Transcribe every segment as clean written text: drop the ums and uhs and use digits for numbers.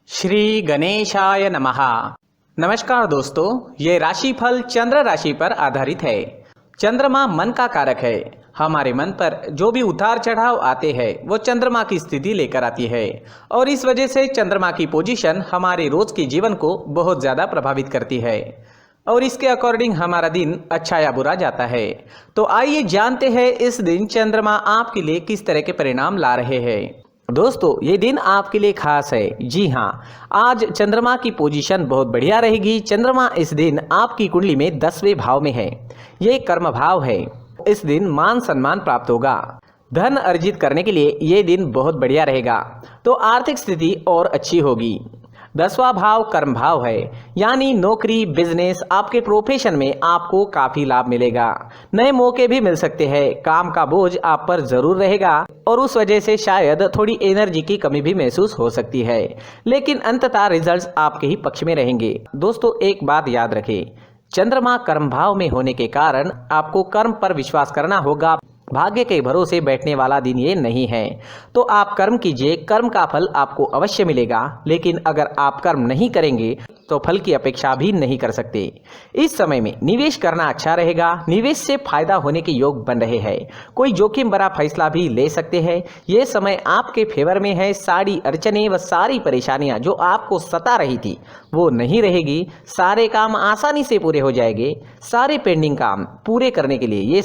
श्री गणेशाय नमः। नमस्कार दोस्तों, ये राशिफल चंद्र राशि पर आधारित है। चंद्रमा मन का कारक है। हमारे मन पर जो भी उतार चढ़ाव आते हैं वो चंद्रमा की स्थिति लेकर आती है और इस वजह से चंद्रमा की पोजीशन हमारे रोज के जीवन को बहुत ज़्यादा प्रभावित करती है और इसके अकॉर्डिंग हमारा दिन अच्छा या बुरा जाता है। तो आइए जानते हैं इस दिन चंद्रमा आपके लिए किस तरह के परिणाम ला रहे हैं। दोस्तों, ये दिन आपके लिए खास है। जी हाँ, आज चंद्रमा की पोजीशन बहुत बढ़िया रहेगी। चंद्रमा इस दिन आपकी कुंडली में 10वें भाव में है। ये कर्म भाव है। इस दिन मान सम्मान प्राप्त होगा। धन अर्जित करने के लिए ये दिन बहुत बढ़िया रहेगा। तो आर्थिक स्थिति और अच्छी होगी। 10वां भाव कर्म भाव है, यानी नौकरी, बिजनेस, आपके प्रोफेशन में आपको काफी लाभ मिलेगा। नए मौके भी मिल सकते हैं। काम का बोझ आप पर जरूर रहेगा और उस वजह से शायद थोड़ी एनर्जी की कमी भी महसूस हो सकती है, लेकिन अंततः रिजल्ट्स आपके ही पक्ष में रहेंगे। दोस्तों, एक बात याद रखें, चंद्रमा कर्म भाव में होने के कारण आपको कर्म पर विश्वास करना होगा। भाग्य के भरोसे बैठने वाला दिन ये नहीं है। तो आप कर्म कीजिए, कर्म का फल आपको अवश्य मिलेगा, लेकिन अगर आप कर्म नहीं करेंगे तो फल की अपेक्षा भी नहीं कर सकते। इस समय में निवेश करना अच्छा रहेगा। निवेश से फायदा होने के योग बन रहे हैं। कोई जोखिम भरा फैसला भी ले सकते हैं। ये समय आपके फेवर में है। सारी अड़चने व सारी परेशानियां जो आपको सता रही थी वो नहीं रहेगी। सारे काम आसानी से पूरे हो जाएंगे। सारे पेंडिंग काम पूरे करने के लिए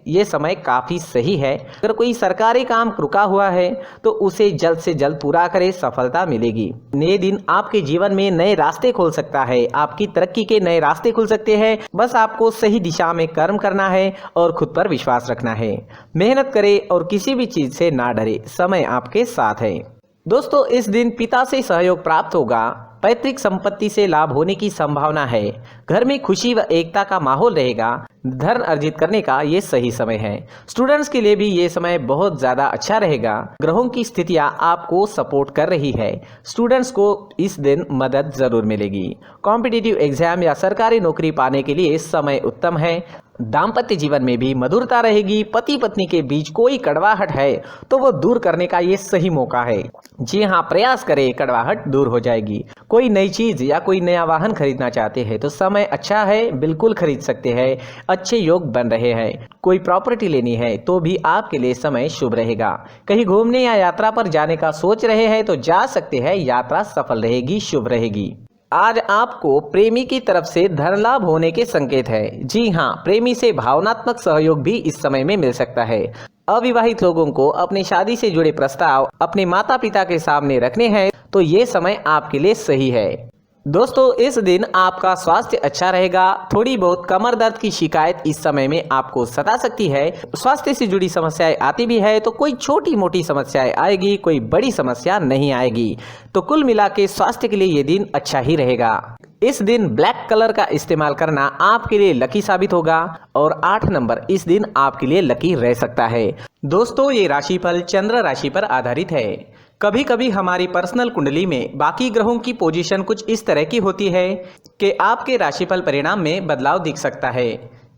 ये समय काफी सही है। अगर कोई सरकारी काम रुका हुआ है तो उसे जल्द से जल्द पूरा करें, सफलता मिलेगी। नए दिन आपके जीवन में नए रास्ते खोल सकता है। आपकी तरक्की के नए रास्ते खुल सकते हैं। बस आपको सही दिशा में कर्म करना है और खुद पर विश्वास रखना है। मेहनत करें और किसी भी चीज से ना डरे। समय आपके साथ है। दोस्तों, इस दिन पिता से सहयोग प्राप्त होगा। पैतृक संपत्ति से लाभ होने की संभावना है। घर में खुशी व एकता का माहौल रहेगा। धन अर्जित करने का ये सही समय है। स्टूडेंट्स के लिए भी ये समय बहुत ज़्यादा अच्छा रहेगा। ग्रहों की स्थितियां आपको सपोर्ट कर रही है। स्टूडेंट्स को इस दिन मदद जरूर मिलेगी। कॉम्पिटिटिव एग्जाम या सरकारी नौकरी पाने के लिए समय उत्तम है। दाम्पत्य जीवन में भी मधुरता रहेगी। पति पत्नी के बीच कोई कड़वाहट है तो वो दूर करने का ये सही मौका है। जी हाँ, प्रयास करें, कड़वाहट दूर हो जाएगी। कोई नई चीज या कोई नया वाहन खरीदना चाहते हैं तो समय अच्छा है, बिल्कुल खरीद सकते हैं। अच्छे योग बन रहे हैं। कोई प्रॉपर्टी लेनी है तो भी आपके लिए समय शुभ रहेगा। कहीं घूमने या यात्रा पर जाने का सोच रहे हैं तो जा सकते हैं। यात्रा सफल रहेगी, शुभ रहेगी। आज आपको प्रेमी की तरफ से धन लाभ होने के संकेत है। जी हाँ, प्रेमी से भावनात्मक सहयोग भी इस समय में मिल सकता है। अविवाहित लोगों को अपनी शादी से जुड़े प्रस्ताव अपने माता पिता के सामने रखने हैं तो ये समय आपके लिए सही है। दोस्तों, इस दिन आपका स्वास्थ्य अच्छा रहेगा। थोड़ी बहुत कमर दर्द की शिकायत इस समय में आपको सता सकती है। स्वास्थ्य से जुड़ी समस्याएं आती भी है तो कोई छोटी मोटी समस्याएं आएगी, कोई बड़ी समस्या नहीं आएगी। तो कुल मिला के स्वास्थ्य के लिए ये दिन अच्छा ही रहेगा। इस दिन ब्लैक कलर का इस्तेमाल करना आपके लिए लकी साबित होगा और 8 नंबर इस दिन आपके लिए लकी रह सकता है। दोस्तों, ये राशिफल चंद्र राशि पर आधारित है। कभी कभी हमारी पर्सनल कुंडली में बाकी ग्रहों की पोजीशन कुछ इस तरह की होती है कि आपके राशिफल परिणाम में बदलाव दिख सकता है।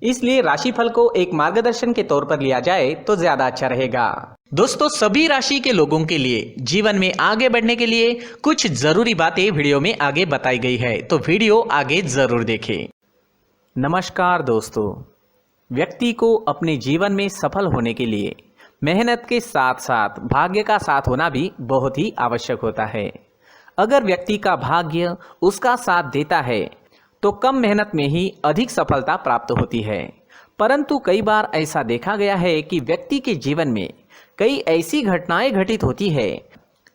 इसलिए राशिफल को एक मार्गदर्शन के तौर पर लिया जाए तो ज्यादा अच्छा रहेगा। दोस्तों, सभी राशि के लोगों के लिए जीवन में आगे बढ़ने के लिए कुछ जरूरी बातें वीडियो में आगे बताई गई है, तो वीडियो आगे जरूर देखें। नमस्कार दोस्तों, व्यक्ति को अपने जीवन में सफल होने के लिए मेहनत के साथ साथ भाग्य का साथ होना भी बहुत ही आवश्यक होता है। अगर व्यक्ति का भाग्य उसका साथ देता है तो कम मेहनत में ही अधिक सफलता प्राप्त होती है। परंतु कई बार ऐसा देखा गया है कि व्यक्ति के जीवन में कई ऐसी घटनाएं घटित होती है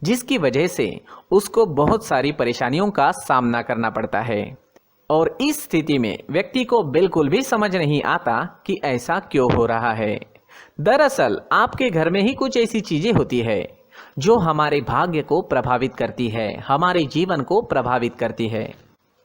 जिसकी वजह से उसको बहुत सारी परेशानियों का सामना करना पड़ता है और इस स्थिति में व्यक्ति को बिल्कुल भी समझ नहीं आता कि ऐसा क्यों हो रहा है। दरअसल आपके घर में ही कुछ ऐसी चीजें होती है जो हमारे भाग्य को प्रभावित करती है, हमारे जीवन को प्रभावित करती है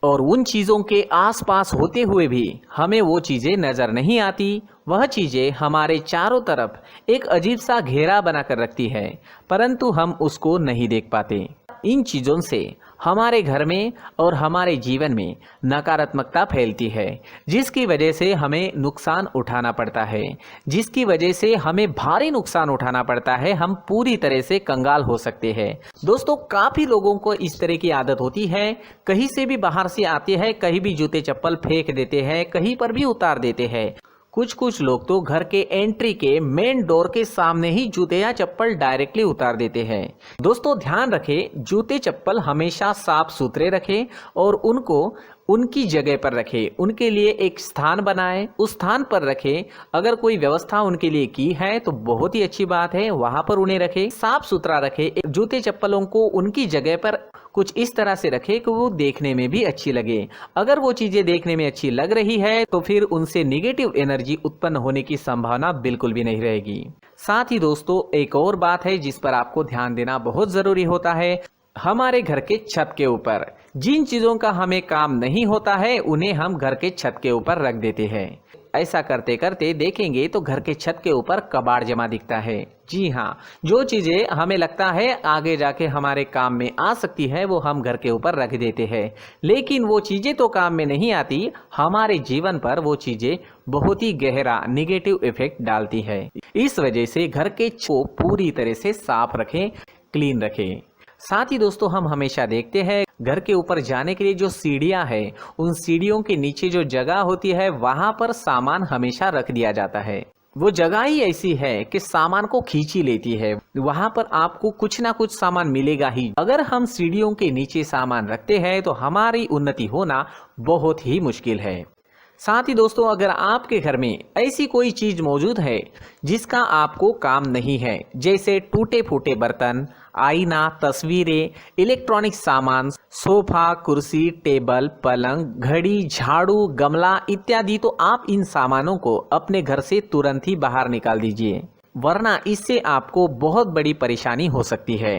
और उन चीजों के आसपास होते हुए भी हमें वो चीजें नजर नहीं आती। वह चीजें हमारे चारों तरफ एक अजीब सा घेरा बनाकर रखती है, परंतु हम उसको नहीं देख पाते। इन चीज़ों से हमारे घर में और हमारे जीवन में नकारात्मकता फैलती है, जिसकी वजह से हमें नुकसान उठाना पड़ता है, जिसकी वजह से हमें भारी नुकसान उठाना पड़ता है। हम पूरी तरह से कंगाल हो सकते हैं। दोस्तों, काफ़ी लोगों को इस तरह की आदत होती है, कहीं से भी बाहर से आते हैं, कहीं भी जूते चप्पल फेंक देते हैं, कहीं पर भी उतार देते हैं। कुछ लोग तो घर के एंट्री के मेन डोर के सामने ही जूते या चप्पल डायरेक्टली उतार देते हैं। दोस्तों, ध्यान रखें, जूते चप्पल हमेशा साफ सुथरे रखें और उनको उनकी जगह पर रखें। उनके लिए एक स्थान बनाएं, उस स्थान पर रखें। अगर कोई व्यवस्था उनके लिए की है तो बहुत ही अच्छी बात है, वहां पर उन्हें रखें, साफ सुथरा रखें। जूते चप्पलों को उनकी जगह पर कुछ इस तरह से रखें कि वो देखने में भी अच्छी लगे। अगर वो चीजें देखने में अच्छी लग रही है तो फिर उनसे निगेटिव एनर्जी उत्पन्न होने की संभावना बिल्कुल भी नहीं रहेगी। साथ ही दोस्तों, एक और बात है जिस पर आपको ध्यान देना बहुत जरूरी होता है। हमारे घर के छत के ऊपर जिन चीजों का हमें काम नहीं होता है उन्हें हम घर के छत के ऊपर रख देते हैं। ऐसा करते करते देखेंगे तो घर के छत के ऊपर कबाड़ जमा दिखता है। जी हाँ, जो चीजें हमें लगता है आगे जाके हमारे काम में आ सकती है वो हम घर के ऊपर रख देते हैं, लेकिन वो चीजें तो काम में नहीं आती, हमारे जीवन पर वो चीजें बहुत ही गहरा निगेटिव इफेक्ट डालती है। इस वजह से घर के को पूरी तरह से साफ रखें, क्लीन रखें। साथ ही दोस्तों, हम हमेशा देखते हैं घर के ऊपर जाने के लिए जो सीढ़ियां हैं, उन सीढ़ियों के नीचे जो जगह होती है वहां पर सामान हमेशा रख दिया जाता है। वो जगह ही ऐसी है कि सामान को खींच ही लेती है, वहां पर आपको कुछ ना कुछ सामान मिलेगा ही। अगर हम सीढ़ियों के नीचे सामान रखते हैं तो हमारी उन्नति होना बहुत ही मुश्किल है। साथ ही दोस्तों, अगर आपके घर में ऐसी कोई चीज मौजूद है जिसका आपको काम नहीं है, जैसे टूटे फूटे बर्तन, आईना, तस्वीरें, इलेक्ट्रॉनिक सामान, सोफा, कुर्सी, टेबल, पलंग, घड़ी, झाड़ू, गमला इत्यादि, तो आप इन सामानों को अपने घर से तुरंत ही बाहर निकाल दीजिए, वरना इससे आपको बहुत बड़ी परेशानी हो सकती है।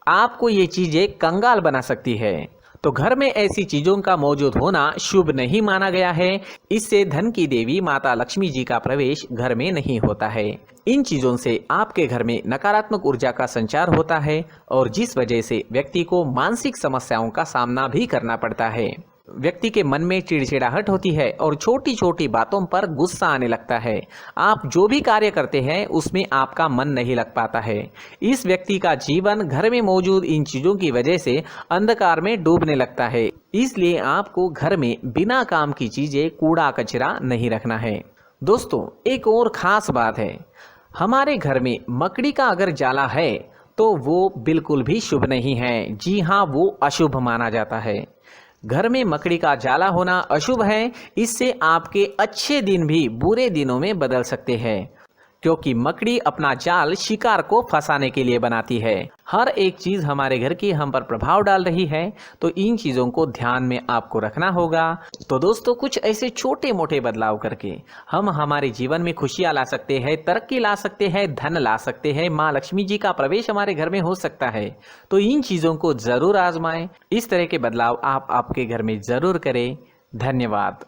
आपको ये चीजें कंगाल बना सकती है। तो घर में ऐसी चीजों का मौजूद होना शुभ नहीं माना गया है। इससे धन की देवी माता लक्ष्मी जी का प्रवेश घर में नहीं होता है। इन चीजों से आपके घर में नकारात्मक ऊर्जा का संचार होता है और जिस वजह से व्यक्ति को मानसिक समस्याओं का सामना भी करना पड़ता है। व्यक्ति के मन में चिड़चिड़ाहट होती है और छोटी छोटी बातों पर गुस्सा आने लगता है। आप जो भी कार्य करते हैं उसमें आपका मन नहीं लग पाता है। इस व्यक्ति का जीवन घर में मौजूद इन चीजों की वजह से अंधकार में डूबने लगता है। इसलिए आपको घर में बिना काम की चीजें, कूड़ा कचरा नहीं रखना है। दोस्तों, एक और खास बात है, हमारे घर में मकड़ी का अगर जाला है तो वो बिल्कुल भी शुभ नहीं है। जी हाँ, वो अशुभ माना जाता है। घर में मकड़ी का जाला होना अशुभ है। इससे आपके अच्छे दिन भी बुरे दिनों में बदल सकते हैं, क्योंकि मकड़ी अपना जाल शिकार को फंसाने के लिए बनाती है। हर एक चीज हमारे घर की हम पर प्रभाव डाल रही है, तो इन चीजों को ध्यान में आपको रखना होगा। तो दोस्तों, कुछ ऐसे छोटे मोटे बदलाव करके हम हमारे जीवन में खुशियां ला सकते हैं, तरक्की ला सकते हैं, धन ला सकते हैं, माँ लक्ष्मी जी का प्रवेश हमारे घर में हो सकता है। तो इन चीजों को जरूर आजमाएं। इस तरह के बदलाव आप आपके घर में जरूर करें। धन्यवाद।